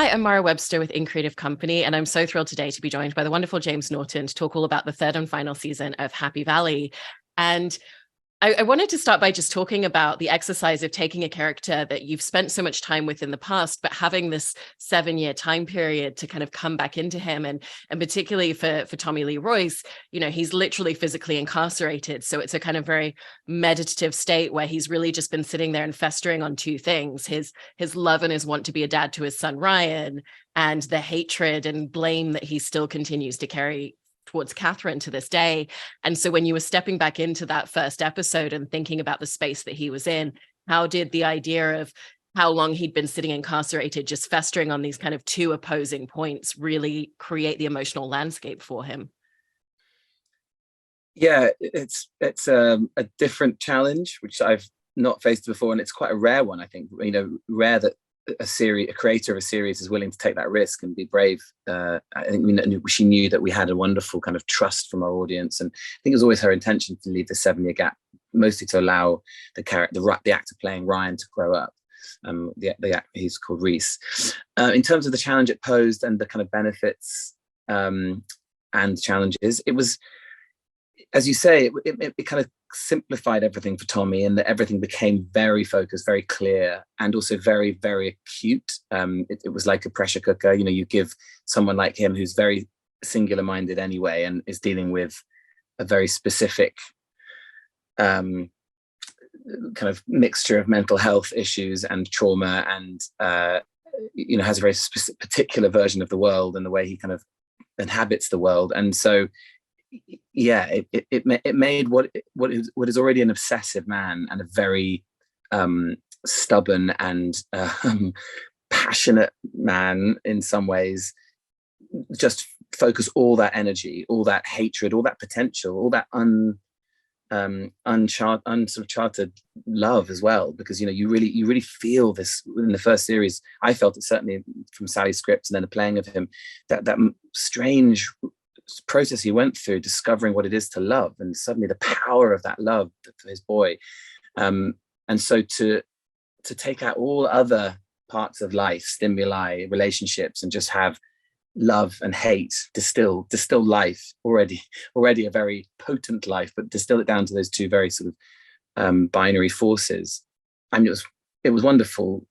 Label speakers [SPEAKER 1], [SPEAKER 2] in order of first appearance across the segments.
[SPEAKER 1] Hi, I'm Mara Webster with In Creative Company, and I'm so thrilled today to be joined by the wonderful James Norton to talk all about the third and final season of Happy Valley. And I wanted to start by just talking about the exercise of taking a character that you've spent so much time with in the past, but having this 7-year time period to kind of come back into him. And particularly for Tommy Lee Royce, he's literally physically incarcerated. So it's a kind of very meditative state where he's really just been sitting there and festering on two things: his love and his want to be a dad to his son, Ryan, and the hatred and blame that he still continues to carry towards Catherine to this day. And so when you were stepping back into that first episode and thinking about the space that he was in, how did the idea of how long he'd been sitting incarcerated, just festering on these kind of two opposing points, really create the emotional landscape for him?
[SPEAKER 2] Yeah, it's a different challenge, which I've not faced before, and it's quite a rare one. I think rare that a creator of a series is willing to take that risk and be brave. I think she knew that we had a wonderful kind of trust from our audience, and I think it was always her intention to leave the 7-year gap, mostly to allow the actor playing Ryan to grow up. The actor, he's called Reese. In terms of the challenge it posed and the kind of benefits and challenges, it was, as you say, it kind of simplified everything for Tommy, and that everything became very focused, very clear, and also very, very acute. It was like a pressure cooker. You give someone like him, who's very singular-minded anyway, and is dealing with a very specific kind of mixture of mental health issues and trauma, and has a very particular version of the world and the way he kind of inhabits the world. And so it made what is already an obsessive man and a very stubborn and passionate man in some ways, just focus all that energy, all that hatred, all that potential, all that uncharted love as well, because you really feel this in the first series. I felt it certainly from Sally's script, and then the playing of him, that strange process he went through, discovering what it is to love, and suddenly the power of that love for his boy, and so to take out all other parts of life, stimuli, relationships, and just have love and hate, distill life, already a very potent life, but distill it down to those two very sort of binary forces. And it was wonderful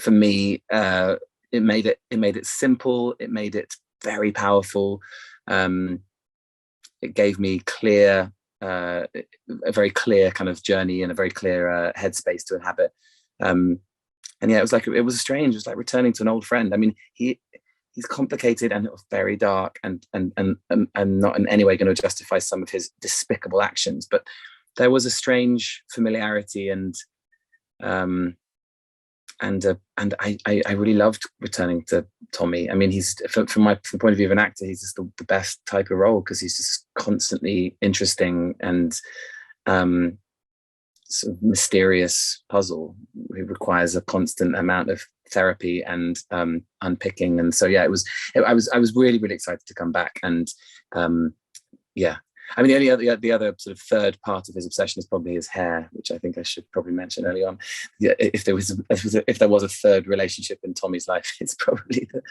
[SPEAKER 2] for me. It made it simple, it made it very powerful. It gave me a very clear kind of journey and a very clear headspace to inhabit. And yeah, it was strange. It was like returning to an old friend. I mean, he's complicated and very dark, and not in any way going to justify some of his despicable actions, but there was a strange familiarity, and I really loved returning to Tommy. I mean, he's from the point of view of an actor, he's just the best type of role, because he's just constantly interesting and sort of mysterious puzzle. It requires a constant amount of therapy and unpicking. And so I was really, really excited to come back. And I mean, the other sort of third part of his obsession is probably his hair, which I think I should probably mention early on. Yeah, if there was a third relationship in Tommy's life, it's probably the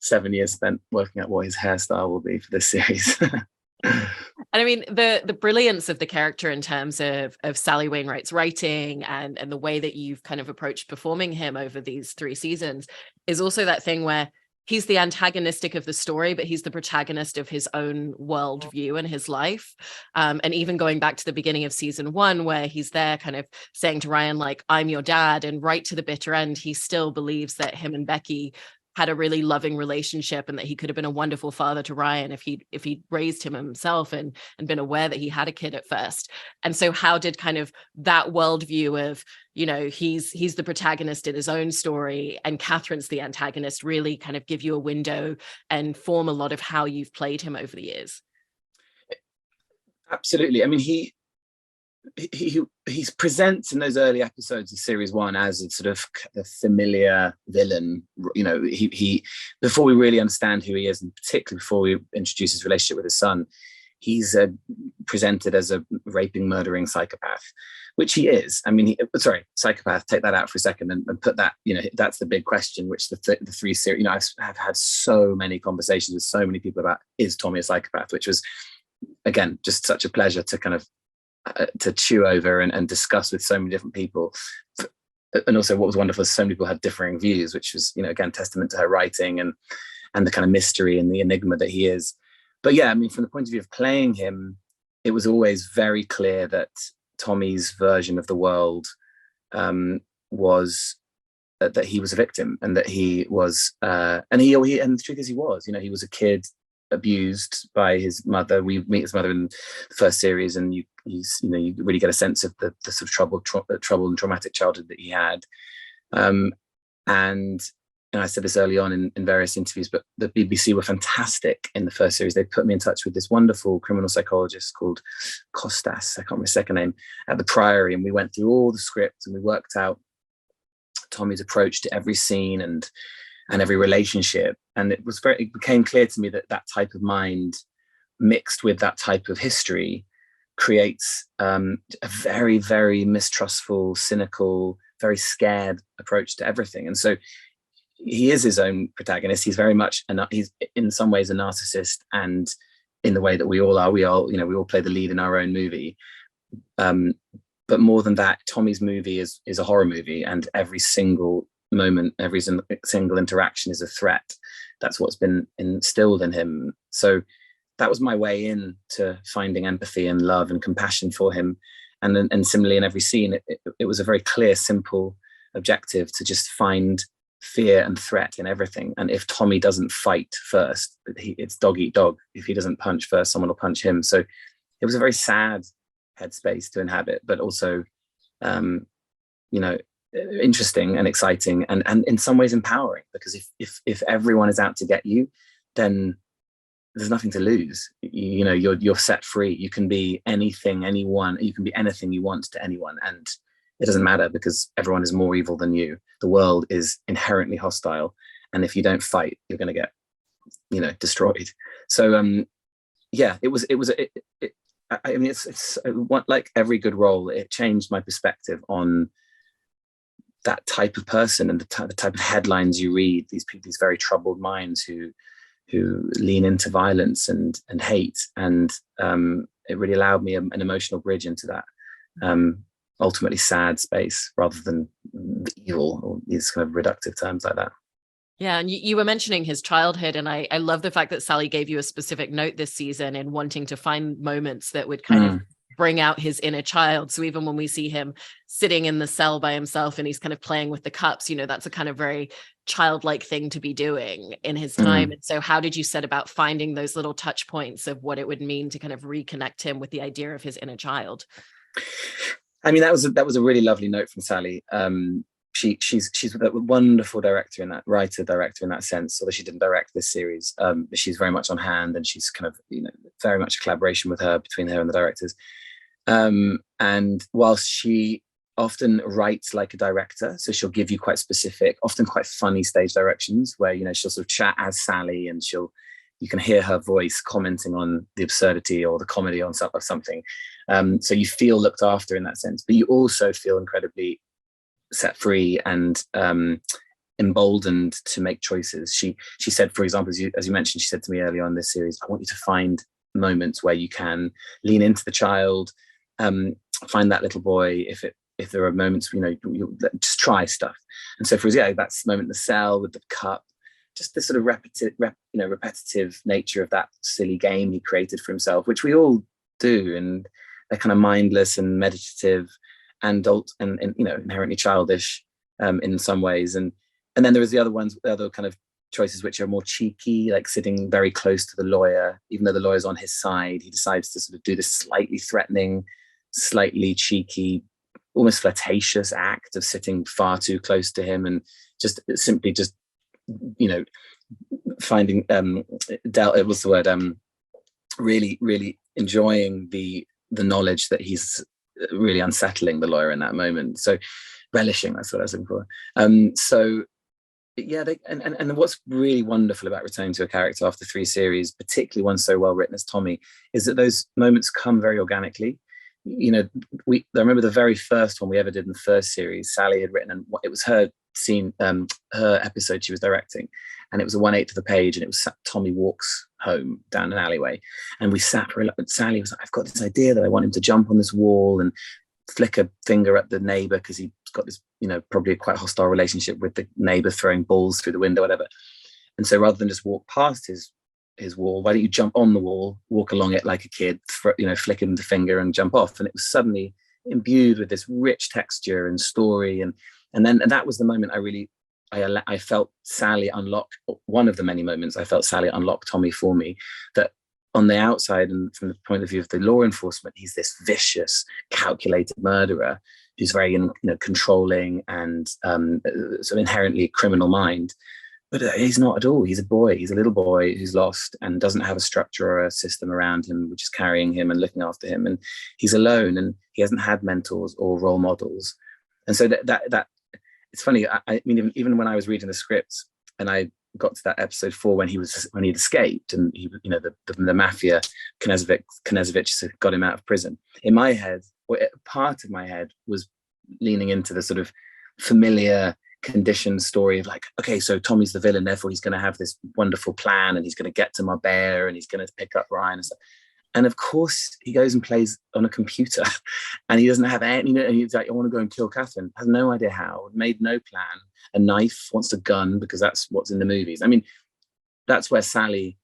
[SPEAKER 2] 7 years spent working out what his hairstyle will be for this series.
[SPEAKER 1] And I mean, the brilliance of the character in terms of Sally Wainwright's writing and the way that you've kind of approached performing him over these 3 seasons is also that thing where he's the antagonistic of the story, but he's the protagonist of his own worldview and his life. And even going back to the beginning of season 1, where he's there kind of saying to Ryan, like, I'm your dad. And right to the bitter end, he still believes that him and Becky had a really loving relationship, and that he could have been a wonderful father to Ryan if he'd raised him himself and been aware that he had a kid at first. And so how did kind of that worldview of, he's the protagonist in his own story and Catherine's the antagonist really kind of give you a window and form a lot of how you've played him over the years?
[SPEAKER 2] Absolutely. I mean, he presents in those early episodes of series 1 as a sort of a familiar villain. He before we really understand who he is, and particularly before we introduce his relationship with his son, he's presented as a raping, murdering psychopath. which he is. I mean, sorry, psychopath, take that out for a second and put that, that's the big question, which the three series, I've had so many conversations with so many people about, is Tommy a psychopath, which was, again, just such a pleasure to kind of to chew over and discuss with so many different people. And also what was wonderful is so many people had differing views, which was, again, testament to her writing and the kind of mystery and the enigma that he is. But yeah, I mean, from the point of view of playing him, it was always very clear that Tommy's version of the world was that he was a victim, and that he was, and the truth is he was, he was a kid abused by his mother. We meet his mother in the first series, and you really get a sense of the sort of troubled and traumatic childhood that he had. And I said this early on in various interviews, but the BBC were fantastic in the first series. They put me in touch with this wonderful criminal psychologist called Costas, I can't remember his second name, at the Priory, and we went through all the scripts and we worked out Tommy's approach to every scene and every relationship. And it became clear to me that that type of mind mixed with that type of history creates a very, very mistrustful, cynical, very scared approach to everything. And so he is his own protagonist. He's very much, he's in some ways a narcissist, and in the way that we all are, we all play the lead in our own movie. But more than that, Tommy's movie is a horror movie, and every single moment, every single interaction is a threat. That's what's been instilled in him. So that was my way in to finding empathy and love and compassion for him. And similarly in every scene, it was a very clear, simple objective to just find fear and threat in everything. And if Tommy doesn't fight first, it's dog eat dog. If he doesn't punch first, someone will punch him. So it was a very sad headspace to inhabit, but also, interesting and exciting, and in some ways empowering, because if everyone is out to get you, then there's nothing to lose. You're set free. You can be anything, anyone. You can be anything you want to anyone, and it doesn't matter, because everyone is more evil than you. The world is inherently hostile, and if you don't fight, you're going to get, destroyed. So, it's like every good role, it changed my perspective on that type of person and the type of headlines you read. These people, these very troubled minds who lean into violence and hate, and it really allowed me an emotional bridge into that ultimately sad space, rather than evil or these kind of reductive terms like that.
[SPEAKER 1] Yeah, and you were mentioning his childhood, and I love the fact that Sally gave you a specific note this season in wanting to find moments that would kind of bring out his inner child. So even when we see him sitting in the cell by himself and he's kind of playing with the cups, that's a kind of very childlike thing to be doing in his time. And so how did you set about finding those little touch points of what it would mean to kind of reconnect him with the idea of his inner child?
[SPEAKER 2] I mean, that was a really lovely note from Sally. She's a wonderful director in that sense, although she didn't direct this series. She's very much on hand, and she's kind of, very much a collaboration between her and the directors. And whilst she often writes like a director, so she'll give you quite specific, often quite funny stage directions where, she'll sort of chat as Sally, and you can hear her voice commenting on the absurdity or the comedy of something. So you feel looked after in that sense, but you also feel incredibly set free and emboldened to make choices. She said, for example, as you mentioned, she said to me early on in this series, I want you to find moments where you can lean into the child, find that little boy. If there are moments, you just try stuff. And so for us, that's moment in the cell with the cup, just the sort of repetitive nature of that silly game he created for himself, which we all do, and they're kind of mindless and meditative and inherently childish in some ways. And then there is the other kind of choices which are more cheeky, like sitting very close to the lawyer, even though the lawyer's on his side, he decides to sort of do this slightly threatening, slightly cheeky, almost flirtatious act of sitting far too close to him, and just simply finding really, really enjoying the knowledge that he's really unsettling the lawyer in that moment. So relishing, that's what I was looking for. And what's really wonderful about returning to a character after 3 series, particularly one so well written as Tommy, is that those moments come very organically. I remember the very first one we ever did in the first series. Sally had written, and it was her scene, her episode she was directing, and it was a 1/8 of the page, and it was Tommy walks home down an alleyway, and we sat for Sally was like, I've got this idea that I want him to jump on this wall and flick a finger at the neighbor because he's got this, probably a quite hostile relationship with the neighbor throwing balls through the window, whatever. And so rather than just walk past his wall, why don't you jump on the wall, walk along it like a kid, flick him the finger and jump off? And it was suddenly imbued with this rich texture and story, and that was the moment I felt Sally unlock, one of the many moments I felt Sally unlock Tommy for me, that on the outside and from the point of view of the law enforcement, he's this vicious, calculated murderer who's very controlling and sort of inherently criminal mind. But he's not at all. He's a boy. He's a little boy who's lost and doesn't have a structure or a system around him, which is carrying him and looking after him. And he's alone, and he hasn't had mentors or role models. And so that it's funny. I mean, even when I was reading the scripts and I got to that episode 4 when he'd escaped, and the mafia Knezevich got him out of prison. In my head, part of my head was leaning into the sort of familiar conditioned story of like, okay, so Tommy's the villain, therefore he's going to have this wonderful plan, and he's going to get to Marbella, and he's going to pick up Ryan and stuff. And of course, he goes and plays on a computer, and he doesn't have any. And he's like, I want to go and kill Catherine. Has no idea how. Made no plan. A knife, wants a gun because that's what's in the movies. I mean, that's where Sally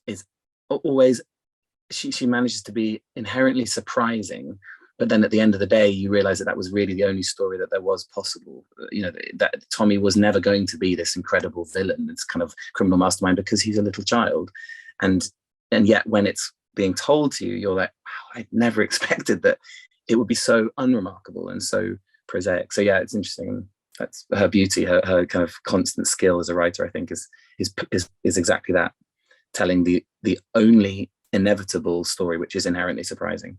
[SPEAKER 2] is always. She manages to be inherently surprising. But then at the end of the day, you realize that was really the only story that there was possible. That Tommy was never going to be this incredible villain, this kind of criminal mastermind, because he's a little child. And yet when it's being told to you, you're like, wow, I never expected that it would be so unremarkable and so prosaic. So yeah, it's interesting. That's her beauty, her kind of constant skill as a writer, I think, is exactly that, telling the only inevitable story, which is inherently surprising.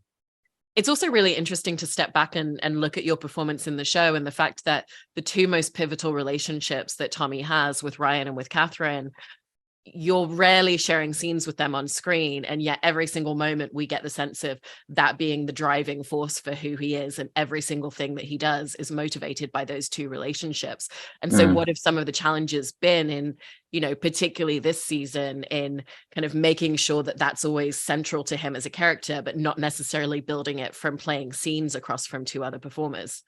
[SPEAKER 1] It's also really interesting to step back and look at your performance in the show, and the fact that the two most pivotal relationships that Tommy has with Ryan and with Catherine, you're rarely sharing scenes with them on screen, and yet every single moment we get the sense of that being the driving force for who he is, and every single thing that he does is motivated by those two relationships. And so what have some of the challenges been in, particularly this season, in kind of making sure that that's always central to him as a character, but not necessarily building it from playing scenes across from two other performers?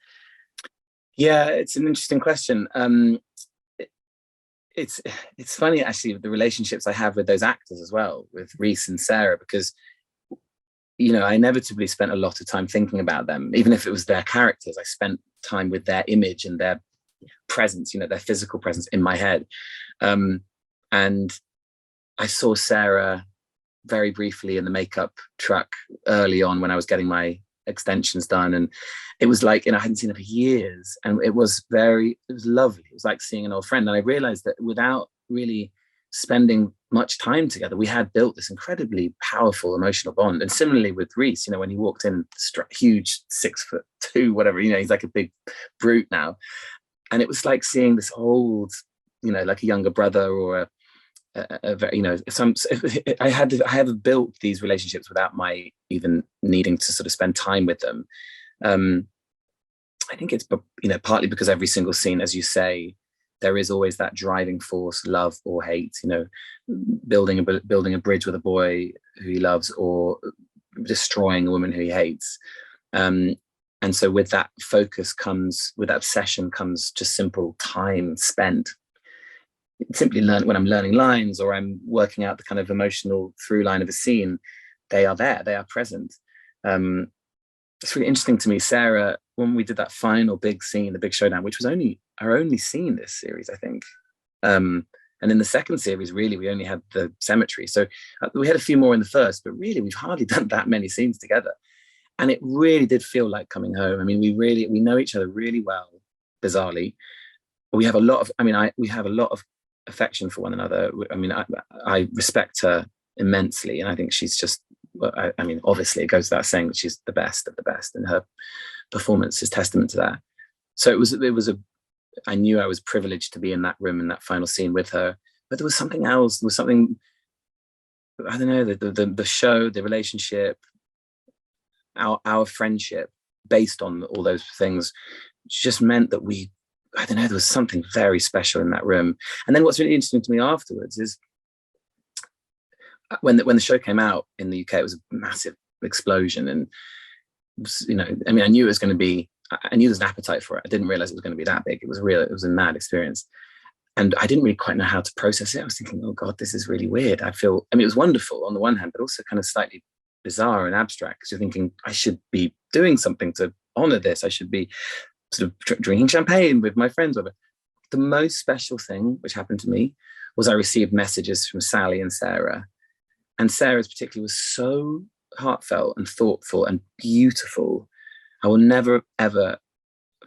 [SPEAKER 2] Yeah, it's an interesting question. It's funny actually with the relationships I have with those actors as well, with Reese and Sarah, because I inevitably spent a lot of time thinking about them. Even if it was their characters, I spent time with their image and their presence, their physical presence in my head. And I saw Sarah very briefly in the makeup truck early on when I was getting my extensions done, and it was like, I hadn't seen her for years, and it was lovely. It was like seeing an old friend. And I realized that without really spending much time together, we had built this incredibly powerful emotional bond. And similarly with Reese, when he walked in, huge 6'2", whatever, he's like a big brute now, and it was like seeing this old, like a younger brother or I have built these relationships without my even needing to sort of spend time with them. I think it's partly because every single scene, as you say, there is always that driving force, love or hate. Building a bridge with a boy who he loves, or destroying a woman who he hates. And so with that focus with that obsession comes just simple time spent. Simply when I'm learning lines or I'm working out the kind of emotional through line of a scene, they are there, they are present. It's really interesting to me, Sarah, when we did that final big scene, the big showdown, which was our only scene this series, I think. And in the second series, really, we only had the cemetery. So we had a few more in the first, but really we've hardly done that many scenes together. And it really did feel like coming home. I mean, we know each other really well, bizarrely. We have a lot of affection for one another. I mean, I respect her immensely, and I think she's just, I mean, obviously it goes without saying that she's the best of the best, and her performance is testament to that. So I knew I was privileged to be in that room in that final scene with her, but there was something else. There was something, I don't know, the show, the relationship. our friendship based on all those things just meant that I don't know, there was something very special in that room. And then what's really interesting to me afterwards is when the show came out in the UK, it was a massive explosion. And, you know, I mean, I knew there was an appetite for it. I didn't realize it was going to be that big. It was a mad experience. And I didn't really quite know how to process it. I was thinking, oh God, this is really weird. I mean, it was wonderful on the one hand, but also kind of slightly bizarre and abstract, because you're thinking, I should be doing something to honor this. I should be sort of drinking champagne with my friends. The most special thing which happened to me was I received messages from Sally and Sarah. And Sarah's particularly was so heartfelt and thoughtful and beautiful. I will never, ever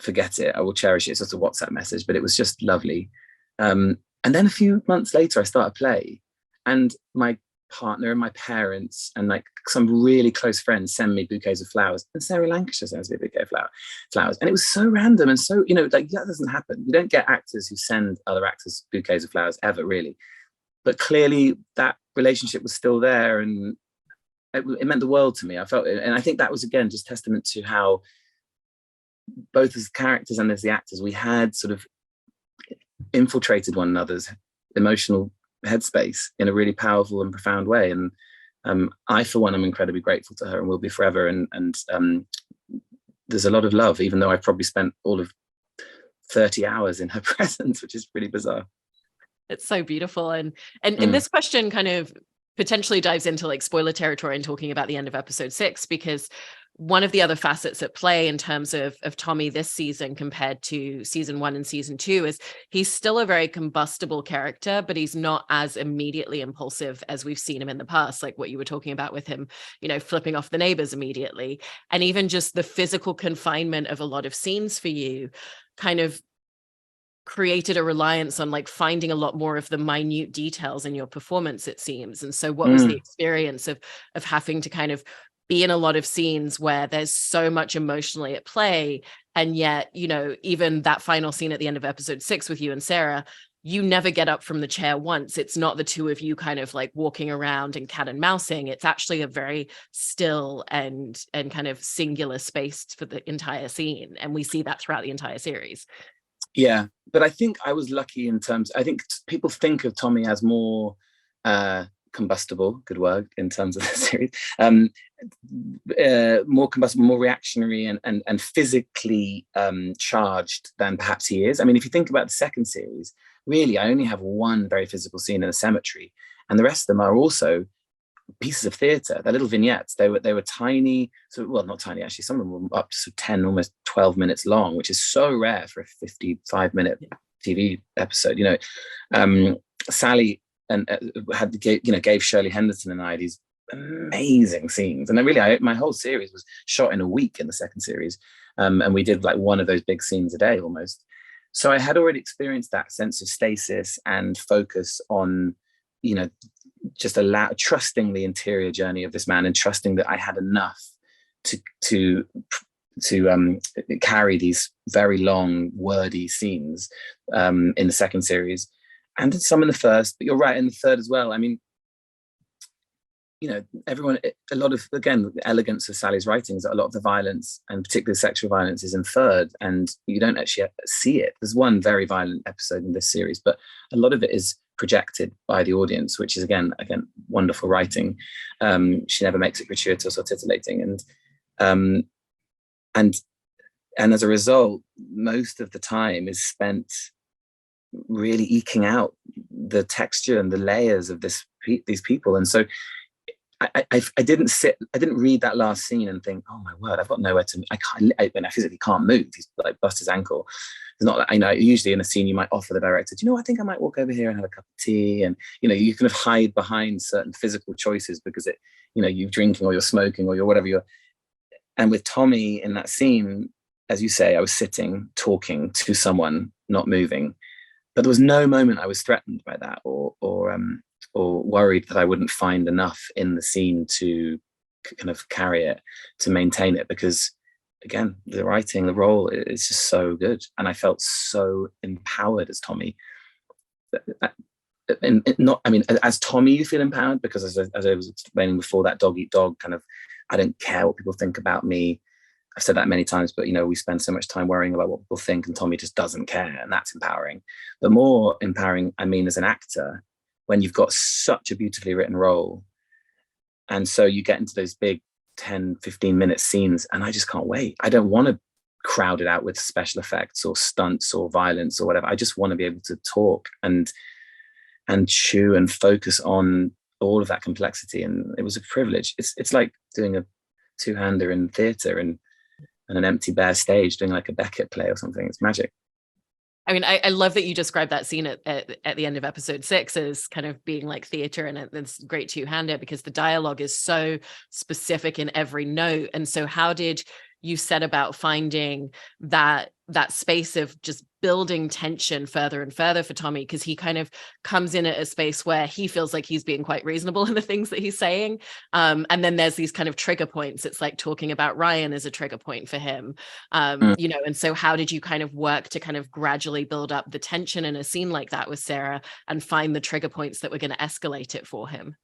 [SPEAKER 2] forget it. I will cherish it. It's just a WhatsApp message, but it was just lovely. And then a few months later, I started play, and my partner and my parents and like some really close friends send me bouquets of flowers, and Sarah Lancashire sends me a bouquet of flowers. And it was so random and so, you know, like that doesn't happen. You don't get actors who send other actors bouquets of flowers ever, really. But clearly that relationship was still there, and it meant the world to me. I felt it. And I think that was, again, just testament to how both as characters and as the actors, we had sort of infiltrated one another's emotional headspace in a really powerful and profound way. And I, for one, am incredibly grateful to her and will be forever. And there's a lot of love, even though I've probably spent all of 30 hours in her presence, which is pretty bizarre.
[SPEAKER 1] It's so beautiful. And this question kind of potentially dives into like spoiler territory and talking about the end of episode 6, because one of the other facets at play in terms of Tommy this season compared to season 1 and season 2 is he's still a very combustible character, but he's not as immediately impulsive as we've seen him in the past, like what you were talking about with him, you know, flipping off the neighbors immediately. And even just the physical confinement of a lot of scenes for you kind of created a reliance on like finding a lot more of the minute details in your performance, it seems. And so what was the experience of having to kind of be in a lot of scenes where there's so much emotionally at play, and yet, you know, even that final scene at the end of episode 6 with you and Sarah, you never get up from the chair once. It's not the two of you kind of like walking around and cat and mousing. It's actually a very still and kind of singular space for the entire scene. And we see that throughout the entire series.
[SPEAKER 2] Yeah, but I think I was lucky in terms, I think people think of Tommy as more combustible, good word, in terms of the series, more combustible, more reactionary and physically charged than perhaps he is. I mean, if you think about the second series, really, I only have one very physical scene in a cemetery, and the rest of them are also pieces of theatre. They're little vignettes. They were tiny, so, well, not tiny actually, some of them were up to 10, almost 12 minutes long, which is so rare for a 55-minute TV episode. You know, Sally and gave Shirley Henderson and I these amazing scenes, and then really my whole series was shot in a week in the second series, and we did like one of those big scenes a day almost. So I had already experienced that sense of stasis and focus on, you know, just trusting the interior journey of this man, and trusting that I had enough to carry these very long, wordy scenes in the second series, and some in the first. But you're right, in the third as well. I mean, you know, a lot of, again, the elegance of Sally's writing is that a lot of the violence, and particularly sexual violence, is inferred, and you don't actually see it. There's one very violent episode in this series, but a lot of it is projected by the audience, which is again wonderful writing. She never makes it gratuitous or titillating, and as a result, most of the time is spent really eking out the texture and the layers of these people. And so I didn't read that last scene and think, oh my word, I've got nowhere to, I physically can't move. He's like bust his ankle. It's not like, you know, usually in a scene you might offer the director, do you know, I think I might walk over here and have a cup of tea. And, you know, you kind of hide behind certain physical choices because you're drinking or you're smoking or you're whatever you're. And with Tommy in that scene, as you say, I was sitting, talking to someone, not moving. But there was no moment I was threatened by that or worried that I wouldn't find enough in the scene to kind of carry it, to maintain it, because again, the writing, the role is just so good, and I felt so empowered as Tommy. And not, I mean, as Tommy, you feel empowered because, as I was explaining before, that dog eat dog kind of I don't care what people think about me. I've said that many times, but we spend so much time worrying about what people think, and Tommy just doesn't care, and that's empowering. But more empowering, I mean, as an actor, when you've got such a beautifully written role, and so you get into those big 10-15 minute scenes, and I just can't wait. I don't want to crowd it out with special effects or stunts or violence or whatever. I just want to be able to talk and chew and focus on all of that complexity. And it was a privilege. It's like doing a two-hander in theatre and an empty bare stage, doing like a Beckett play or something. It's magic.
[SPEAKER 1] I mean, I love that you described that scene at the end of episode 6 as kind of being like theater, and it's great two-hander because the dialogue is so specific in every note. And so how did you set about finding that space of just building tension further and further for Tommy? Because he kind of comes in at a space where he feels like he's being quite reasonable in the things that he's saying. And then there's these kind of trigger points. It's like talking about Ryan as a trigger point for him. And so how did you kind of work to kind of gradually build up the tension in a scene like that with Sarah and find the trigger points that were going to escalate it for him?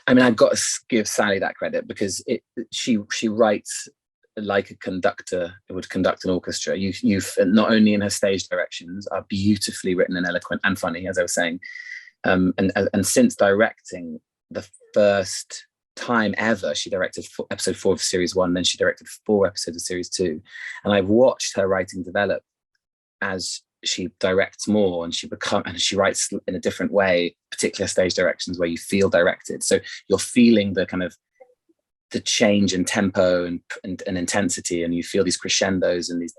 [SPEAKER 2] I mean, I've got to give Sally that credit, because she writes like a conductor would conduct an orchestra. You've not only in her stage directions are beautifully written and eloquent and funny, as I was saying, and since directing the first time ever, she directed episode 4 of series 1, then she directed 4 episodes of series 2, and I've watched her writing develop as she directs more, and she writes in a different way, particular stage directions where you feel directed, so you're feeling the kind of the change in tempo and intensity, and you feel these crescendos and these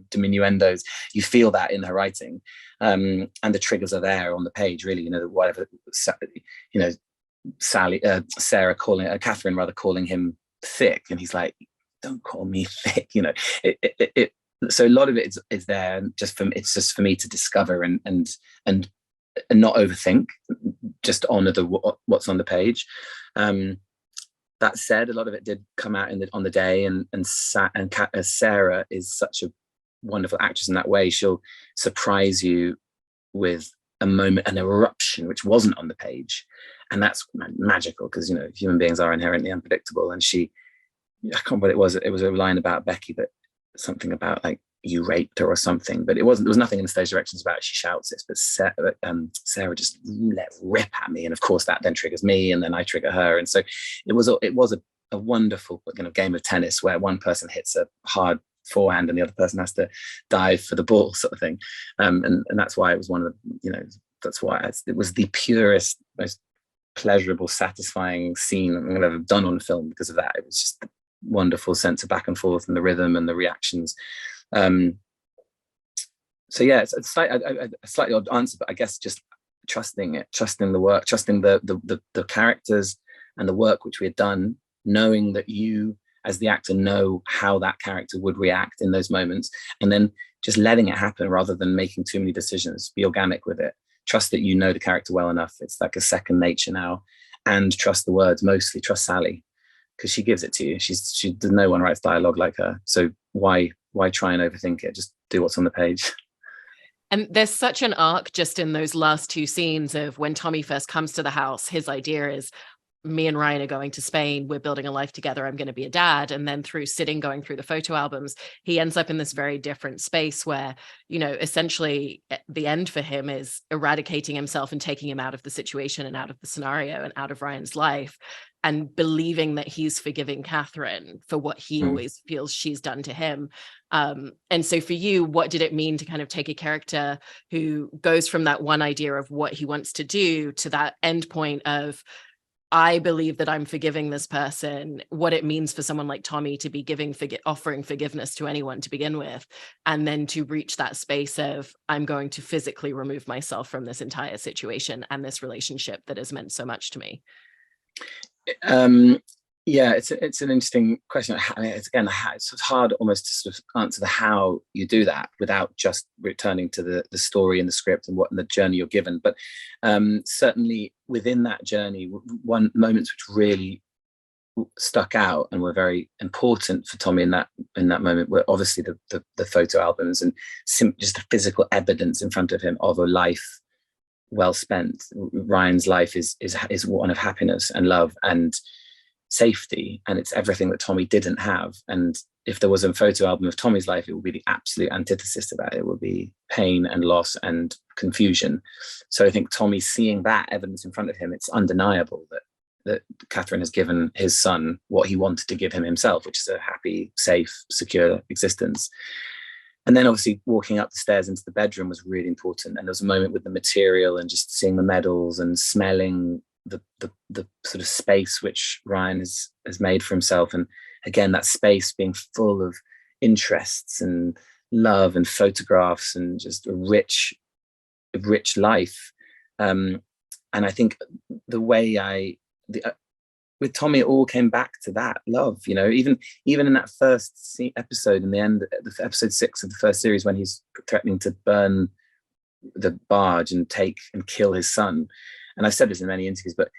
[SPEAKER 2] diminuendos. You feel that in her writing, and the triggers are there on the page, really. Whatever, Sarah Catherine rather calling him thick, and he's like, "Don't call me thick," So a lot of it is there, and it's just for me to discover and not overthink, just honor what's on the page. That said, a lot of it did come out on the day, and Sarah is such a wonderful actress in that way. She'll surprise you with a moment, an eruption, which wasn't on the page, and that's magical because human beings are inherently unpredictable. And I can't remember what it was. It was a line about Becky, but something about like you raped her or something, but it wasn't. There was nothing in the stage directions about it. She shouts this, but Sarah just let rip at me, and of course that then triggers me, and then I trigger her, and so it was a wonderful kind of game of tennis where one person hits a hard forehand and the other person has to dive for the ball, sort of thing, and that's why it was one of the that's why it was the purest, most pleasurable, satisfying scene I've ever done on film because of that. It was just a wonderful sense of back and forth and the rhythm and the reactions. So yeah, it's a slightly odd answer, but I guess just trusting the work, trusting the characters and the work which we had done, knowing that you as the actor know how that character would react in those moments, and then just letting it happen rather than making too many decisions. Be organic with it. Trust that you know the character well enough. It's like a second nature now. And trust the words, mostly trust Sally, because she gives it to you. No one writes dialogue like her. So why try and overthink it? Just do what's on the page.
[SPEAKER 1] And there's such an arc just in those last 2 scenes of when Tommy first comes to the house. His idea is, me and Ryan are going to Spain. We're building a life together. I'm going to be a dad. And then through going through the photo albums, he ends up in this very different space where, essentially the end for him is eradicating himself and taking him out of the situation and out of the scenario and out of Ryan's life, and believing that he's forgiving Catherine for what he always feels she's done to him. And so for you, what did it mean to kind of take a character who goes from that one idea of what he wants to do to that end point of, I believe that I'm forgiving this person, what it means for someone like Tommy to be offering forgiveness to anyone to begin with, and then to reach that space of, I'm going to physically remove myself from this entire situation and this relationship that has meant so much to me?
[SPEAKER 2] Yeah, it's an interesting question. I mean, it's hard almost to sort of answer the how you do that without just returning to the story and the script and the journey you're given. But certainly within that journey, one moments which really stuck out and were very important for Tommy in that moment were obviously the photo albums and just the physical evidence in front of him of a life well spent. Ryan's life is one of happiness and love, and safety, and it's everything that Tommy didn't have. And if there was a photo album of Tommy's life, it would be the absolute antithesis to that. It would be pain and loss and confusion. So I think Tommy, seeing that evidence in front of him, it's undeniable that Catherine has given his son what he wanted to give him himself, which is a happy, safe, secure existence. And then obviously walking up the stairs into the bedroom was really important. And there was a moment with the material and just seeing the medals and smelling the sort of space which Ryan has made for himself. And again, that space being full of interests and love and photographs and just a rich life. And I think the way with Tommy, it all came back to that love, you know, even in that first episode, in the end, episode 6 of the first series, when he's threatening to burn the barge and take and kill his son. And I've said this in many interviews, but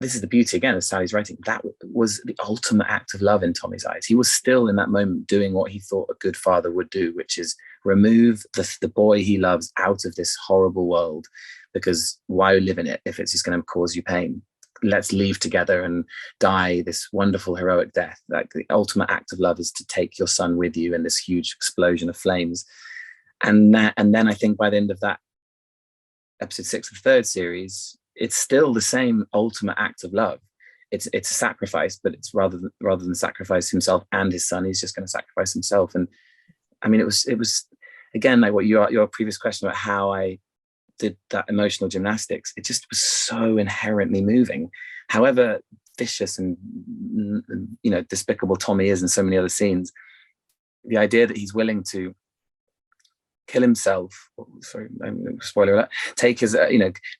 [SPEAKER 2] this is the beauty again of Sally's writing. That was the ultimate act of love in Tommy's eyes. He was still in that moment doing what he thought a good father would do, which is remove the boy he loves out of this horrible world, because why live in it if it's just going to cause you pain? Let's leave together and die this wonderful heroic death. Like, the ultimate act of love is to take your son with you in this huge explosion of flames. And then I think by the end of that episode 6 of the third series, it's still the same ultimate act of love. It's a sacrifice, but it's rather than sacrifice himself and his son, he's just going to sacrifice himself. And I mean, it was again, like what your previous question about how I did that emotional gymnastics. It just was so inherently moving. However vicious and, you know, despicable Tommy is in so many other scenes, the idea that he's willing to kill himself, spoiler alert, take his,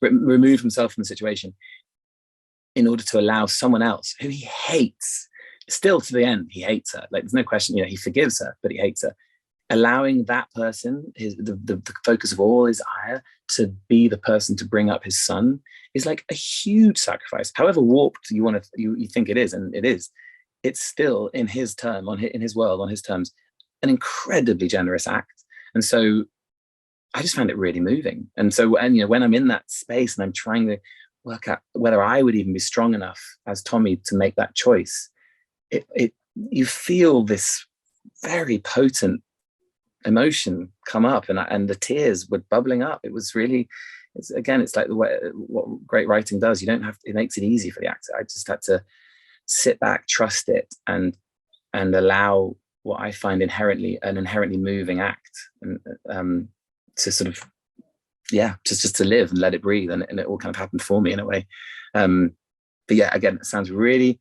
[SPEAKER 2] remove himself from the situation in order to allow someone else who he hates, still to the end, he hates her. Like, there's no question, you know, he forgives her, but he hates her. Allowing that person, the focus of all his ire, to be the person to bring up his son is like a huge sacrifice. However warped you think it is, and it is, it's still in his term, in his world, on his terms, an incredibly generous act. And so I just found it really moving. And so, when I'm in that space and I'm trying to work out whether I would even be strong enough as Tommy to make that choice, you feel this very potent emotion come up, and the tears were bubbling up. It was really, it's like the way what great writing does. You don't have to, it makes it easy for the actor. I just had to sit back, trust it, and allow what I find an inherently moving act, and to sort of, just to live and let it breathe, and it all kind of happened for me in a way. But yeah, again, it sounds really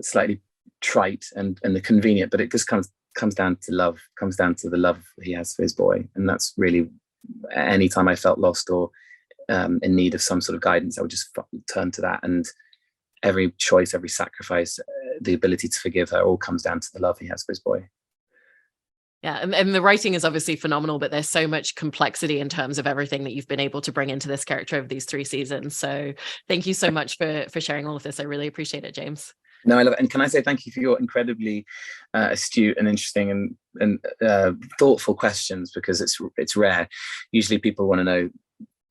[SPEAKER 2] slightly trite and the convenient, but it just comes down to love, comes down to the love he has for his boy. And that's really, anytime I felt lost or in need of some sort of guidance, I would just turn to that. And every choice, every sacrifice, the ability to forgive her, all comes down to the love he has for his boy.
[SPEAKER 1] Yeah, and the writing is obviously phenomenal, but there's so much complexity in terms of everything that you've been able to bring into this character of these 3 seasons. So thank you so much for sharing all of this. I really appreciate it, James.
[SPEAKER 2] No, I love it. And can I say thank you for your incredibly astute and interesting and thoughtful questions, because it's rare. Usually people want to know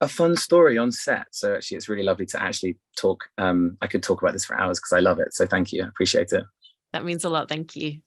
[SPEAKER 2] a fun story on set. So actually, it's really lovely to actually talk. I could talk about this for hours because I love it. So thank you. I appreciate it.
[SPEAKER 1] That means a lot. Thank you.